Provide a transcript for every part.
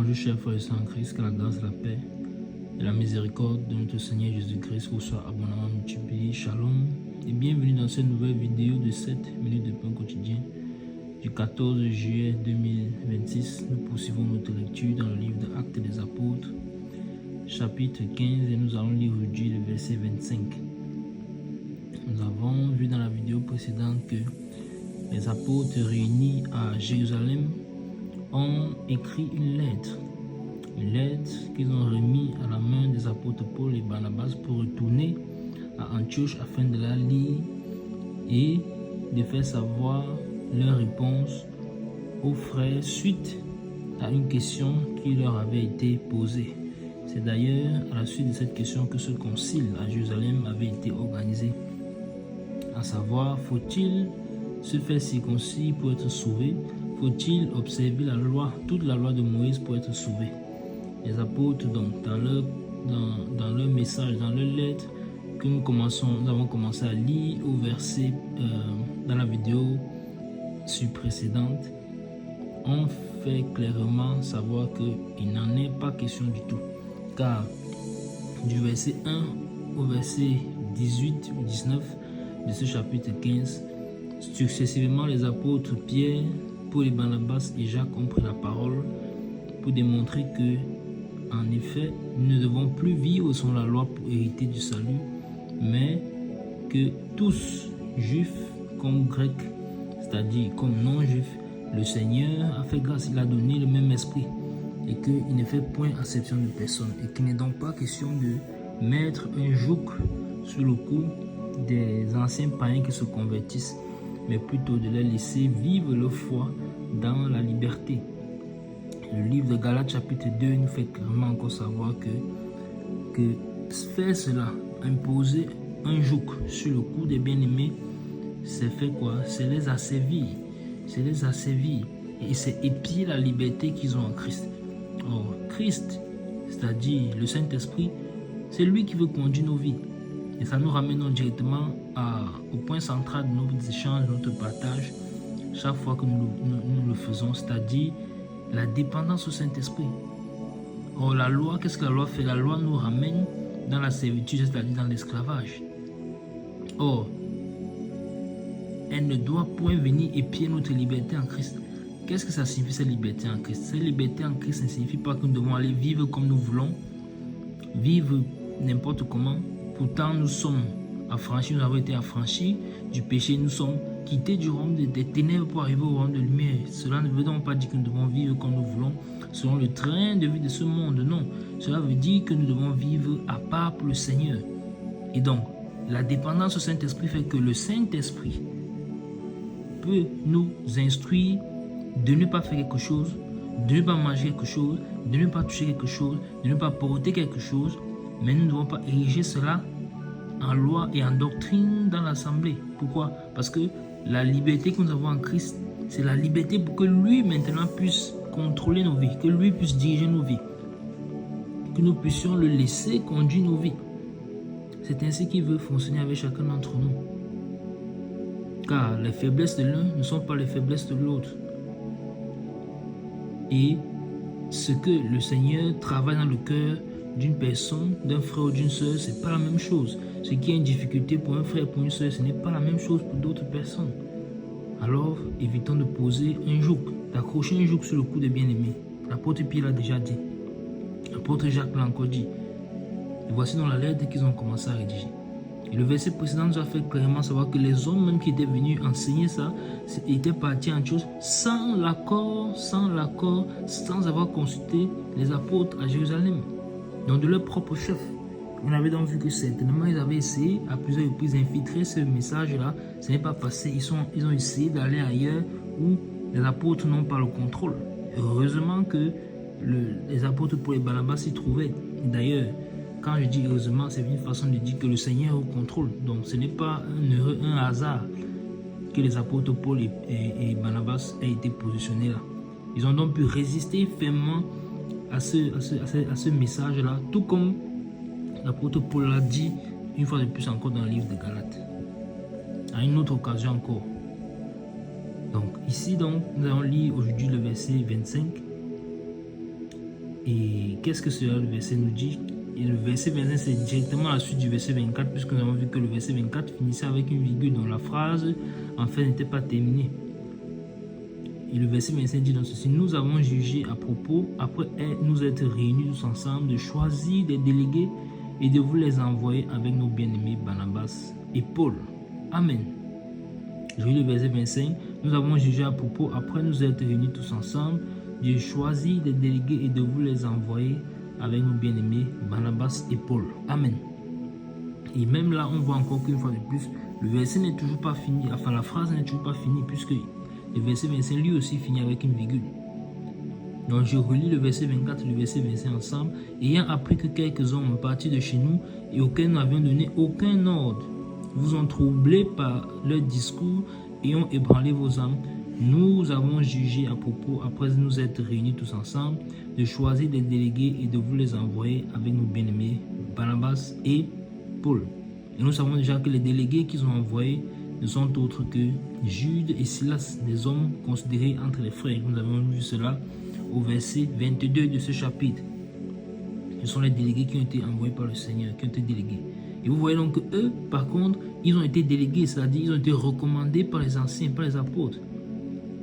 Bonjour chers frères et sœurs en Christ, que la grâce, la paix et la miséricorde de notre Seigneur Jésus-Christ vous soit abondamment multipliée. Shalom et bienvenue dans cette nouvelle vidéo de 7 minutes de pain quotidien du 14 juillet 2026. Nous poursuivons notre lecture dans le livre de Actes des Apôtres, chapitre 15, et nous allons lire aujourd'hui le verset 25. Nous avons vu dans la vidéo précédente que les apôtres réunis à Jérusalem ont écrit une lettre qu'ils ont remis à la main des apôtres Paul et Barnabas pour retourner à Antioche afin de la lire et de faire savoir leur réponse aux frères suite à une question qui leur avait été posée. C'est d'ailleurs à la suite de cette question que ce concile à Jérusalem avait été organisé, à savoir, faut-il se faire circoncis pour être sauvé? Faut-il observer la loi, toute la loi de Moïse pour être sauvé? Les apôtres, donc, dans leur message, dans leur lettre que nous avons commencé à lire au verset dans la vidéo précédente, ont fait clairement savoir qu'il n'en est pas question du tout. Car du verset 1 au verset 18 ou 19 de ce chapitre 15, successivement les apôtres Pierre, Paul et Barnabas et Jacques ont pris la parole pour démontrer que, en effet, nous ne devons plus vivre selon la loi pour hériter du salut, mais que tous, juifs comme grecs, c'est-à-dire comme non-juifs, le Seigneur a fait grâce, il a donné le même esprit et qu'il ne fait point exception de personne et qu'il n'est donc pas question de mettre un joug sur le cou des anciens païens qui se convertissent, mais plutôt de les laisser vivre leur foi dans la liberté. Le livre de Galates chapitre 2 nous fait clairement encore savoir que faire cela, imposer un joug sur le cou des bien-aimés, c'est faire quoi? C'est les asservir. C'est les asservir. Et c'est épier la liberté qu'ils ont en Christ. Or, Christ, c'est-à-dire le Saint-Esprit, c'est lui qui veut conduire nos vies. Et ça nous ramène directement au point central de nos échanges, de notre partage, chaque fois que nous le faisons, c'est-à-dire la dépendance au Saint-Esprit. Or, la loi, qu'est-ce que la loi fait? La loi nous ramène dans la servitude, c'est-à-dire dans l'esclavage. Or, elle ne doit point venir épier notre liberté en Christ. Qu'est-ce que ça signifie, cette liberté en Christ? Cette liberté en Christ ne signifie pas que nous devons aller vivre comme nous voulons, vivre n'importe comment. Pourtant, nous sommes affranchis, nous avons été affranchis du péché, nous sommes quittés du royaume des ténèbres pour arriver au royaume de lumière. Cela ne veut donc pas dire que nous devons vivre comme nous voulons, selon le train de vie de ce monde, non. Cela veut dire que nous devons vivre à part pour le Seigneur. Et donc, la dépendance au Saint-Esprit fait que le Saint-Esprit peut nous instruire de ne pas faire quelque chose, de ne pas manger quelque chose, de ne pas toucher quelque chose, de ne pas porter quelque chose, mais nous ne devons pas ériger cela en loi et en doctrine dans l'assemblée. Pourquoi? Parce que la liberté que nous avons en Christ, c'est la liberté pour que lui maintenant puisse contrôler nos vies, que lui puisse diriger nos vies, que nous puissions le laisser conduire nos vies. C'est ainsi qu'il veut fonctionner avec chacun d'entre nous. Car les faiblesses de l'un ne sont pas les faiblesses de l'autre. Et ce que le Seigneur travaille dans le cœur d'une personne, d'un frère ou d'une soeur, ce n'est pas la même chose. Ce qui est une difficulté pour un frère et pour une soeur, ce n'est pas la même chose pour d'autres personnes. Alors, évitons de poser un joug, d'accrocher un joug sur le cou des bien-aimés. L'apôtre Pierre l'a déjà dit. L'apôtre Jacques l'a encore dit. Et voici dans la lettre qu'ils ont commencé à rédiger. Et le verset précédent nous a fait clairement savoir que les hommes même qui étaient venus enseigner ça, étaient partis en chose sans l'accord, sans avoir consulté les apôtres à Jérusalem, donc de leur propre chef. On avait donc vu que certainement ils avaient essayé à plusieurs reprises d'infiltrer ce message-là. Ce n'est pas passé. Ils ont essayé d'aller ailleurs où les apôtres n'ont pas le contrôle. Heureusement que les apôtres Paul et Barnabas s'y trouvaient. D'ailleurs, quand je dis heureusement, c'est une façon de dire que le Seigneur est au contrôle. Donc ce n'est pas un hasard que les apôtres Paul et Barnabas aient été positionnés là. Ils ont donc pu résister fermement à ce message-là, tout comme l'apôtre Paul l'a dit une fois de plus encore dans le livre de Galates, à une autre occasion encore. Donc ici, nous allons lire aujourd'hui le verset 25. Et qu'est-ce que cela, le verset nous dit? Et le verset 25, c'est directement la suite du verset 24, puisque nous avons vu que le verset 24 finissait avec une virgule dont la phrase, en fait, n'était pas terminée. Et le verset 25 dit dans ceci: nous avons jugé à propos, après nous être réunis tous ensemble, de choisir des délégués et de vous les envoyer avec nos bien-aimés Barnabas et Paul. Amen. Je lis le verset 25. Nous avons jugé à propos, après nous être réunis tous ensemble, de choisir des délégués et de vous les envoyer avec nos bien-aimés Barnabas et Paul. Amen. Et même là, on voit encore qu'une fois de plus, le verset n'est toujours pas fini, enfin la phrase n'est toujours pas finie, puisque le verset 25 lui aussi finit avec une virgule. Donc je relis le verset 24 et le verset 25 ensemble. Ayant appris que quelques-uns ont parti de chez nous et auxquels nous n'avions donné aucun ordre, vous ont troublé par leur discours et ont ébranlé vos âmes, nous avons jugé à propos, après nous être réunis tous ensemble, de choisir des délégués et de vous les envoyer avec nos bien-aimés Barnabas et Paul. Et nous savons déjà que les délégués qu'ils ont envoyés ne sont autres que Jude et Silas, des hommes considérés entre les frères. Nous avons vu cela au verset 22 de ce chapitre. Ce sont les délégués qui ont été envoyés par le Seigneur, qui ont été délégués. Et vous voyez donc qu'eux, par contre, ils ont été délégués, c'est-à-dire ils ont été recommandés par les anciens, par les apôtres.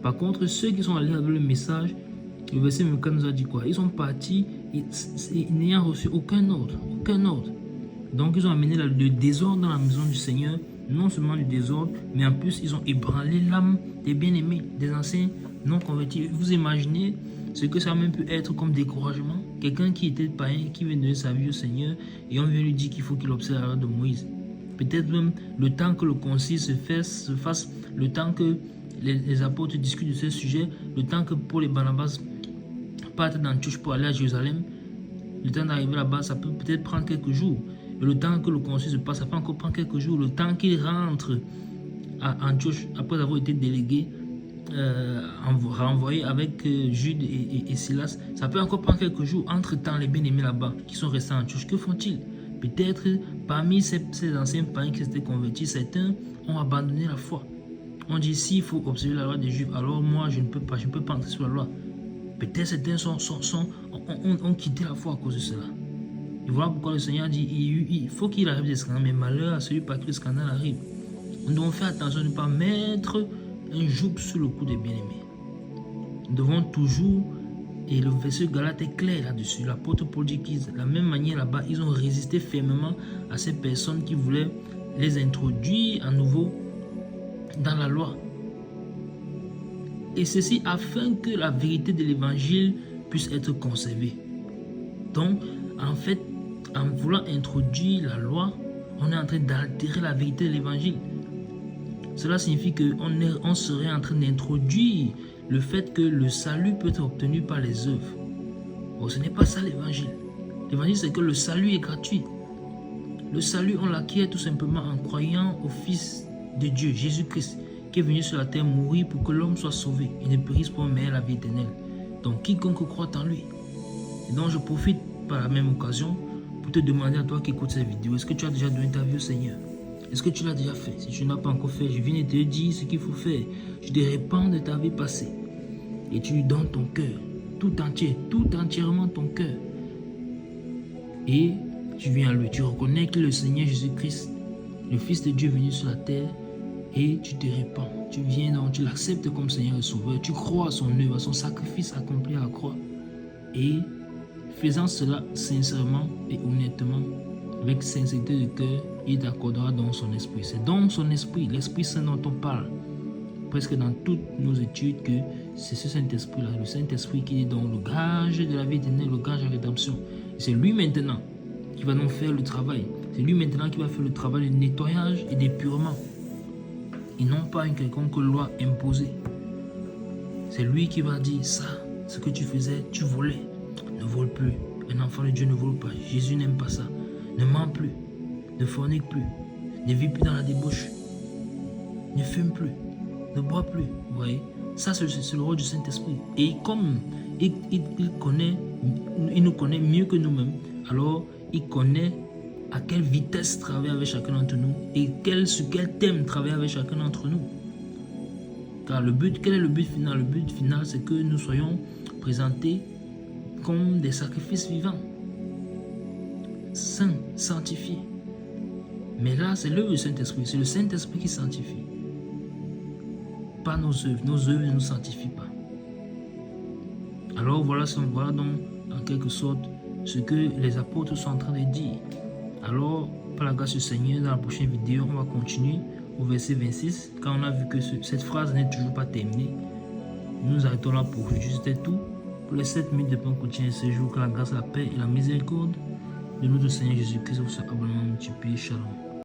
Par contre, ceux qui sont allés avec le message, le verset 24 nous a dit quoi? Ils sont partis n'ayant reçu aucun ordre, aucun ordre. Donc ils ont amené le désordre dans la maison du Seigneur, non seulement du désordre, mais en plus ils ont ébranlé l'âme des bien-aimés, des anciens non convertis. Vous imaginez ce que ça a même pu être comme découragement? Quelqu'un qui était païen, qui vient de donner sa vie au Seigneur, et on vient lui dire qu'il faut qu'il observe la loi de Moïse. Peut-être même le temps que le concile se fasse, le temps que les apôtres discutent de ce sujet, le temps que Paul et Barnabas partent d'Antioche pour aller à Jérusalem, le temps d'arriver là-bas, ça peut peut-être prendre quelques jours. Et le temps que le concile se passe, ça peut encore prendre quelques jours. Le temps qu'ils rentrent à Antioche, après avoir été délégués, renvoyés avec Jude et Silas, ça peut encore prendre quelques jours. Entre-temps, les bien-aimés là-bas, qui sont restés à Antioche, que font-ils? Peut-être parmi ces anciens païens qui s'étaient convertis, certains ont abandonné la foi. On dit, s'il faut observer la loi des Juifs, alors moi je ne peux pas entrer sur la loi. Peut-être certains ont quitté la foi à cause de cela. Et voilà pourquoi le Seigneur dit, il faut qu'il arrive des scandales, mais malheur à celui par qui le scandale arrive. Nous devons faire attention de ne pas mettre un joug sur le cou des bien-aimés. Nous devons toujours, et le verset Galate est clair là-dessus, l'apôtre Paul dit de la même manière là-bas, ils ont résisté fermement à ces personnes qui voulaient les introduire à nouveau dans la loi. Et ceci afin que la vérité de l'évangile puisse être conservée. Donc, en fait, en voulant introduire la loi, on est en train d'altérer la vérité de l'évangile. Cela signifie qu'on serait en train d'introduire le fait que le salut peut être obtenu par les œuvres. Bon, ce n'est pas ça l'évangile. L'évangile, c'est que le salut est gratuit. Le salut, on l'acquiert tout simplement en croyant au Fils de Dieu, Jésus-Christ, qui est venu sur la terre mourir pour que l'homme soit sauvé et ne périsse pas, mais ait la vie éternelle. Donc, quiconque croit en lui. Et donc, je profite par la même occasion pour te demander à toi qui écoutes cette vidéo, est-ce que tu as déjà donné ta vie au Seigneur? Est-ce que tu l'as déjà fait? Si tu n'as pas encore fait, je viens de te dire ce qu'il faut faire. Tu te répands de ta vie passée et tu lui donnes ton cœur, tout entier, tout entièrement ton cœur. Et tu viens à lui, tu reconnais que le Seigneur Jésus-Christ, le Fils de Dieu venu sur la terre, et tu te répands. Tu viens donc, tu l'acceptes comme Seigneur et Sauveur. Tu crois à son œuvre, à son sacrifice accompli à la croix. Et faisant cela sincèrement et honnêtement, avec sincérité de cœur, il t'accordera dans son esprit. C'est dans son esprit, l'Esprit Saint dont on parle presque dans toutes nos études, que c'est ce Saint-Esprit-là, le Saint-Esprit qui est dans le gage de la vie éternelle, le gage de la rédemption. C'est lui maintenant qui va nous faire le travail. C'est lui maintenant qui va faire le travail de nettoyage et d'épurement. Et non pas une quelconque loi imposée. C'est lui qui va dire ça, ce que tu faisais, tu volais. Ne vole plus. Un enfant de Dieu ne vole pas. Jésus n'aime pas ça. Ne ment plus. Ne fornique plus. Ne vis plus dans la débauche. Ne fume plus. Ne bois plus. Vous voyez? Ça, c'est le rôle du Saint-Esprit. Et comme il nous connaît mieux que nous-mêmes, alors il connaît à quelle vitesse travailler avec chacun d'entre nous et sur quel thème travailler avec chacun d'entre nous. Car quel est le but final? Le but final, c'est que nous soyons présentés comme des sacrifices vivants, saints, sanctifiés. Mais là, c'est l'œuvre du Saint-Esprit. C'est le Saint-Esprit qui sanctifie. Pas nos œuvres. Nos œuvres ne nous sanctifient pas. Alors voilà donc en quelque sorte ce que les apôtres sont en train de dire. Alors, par la grâce du Seigneur, dans la prochaine vidéo, on va continuer au verset 26. Quand on a vu que cette phrase n'est toujours pas terminée, nous arrêtons là pour aujourd'hui. C'était tout pour les 7 minutes de pain quotidien ce jour. Que la grâce, la paix et la miséricorde de notre Seigneur Jésus-Christ vous soient abondamment multipliés. Shalom.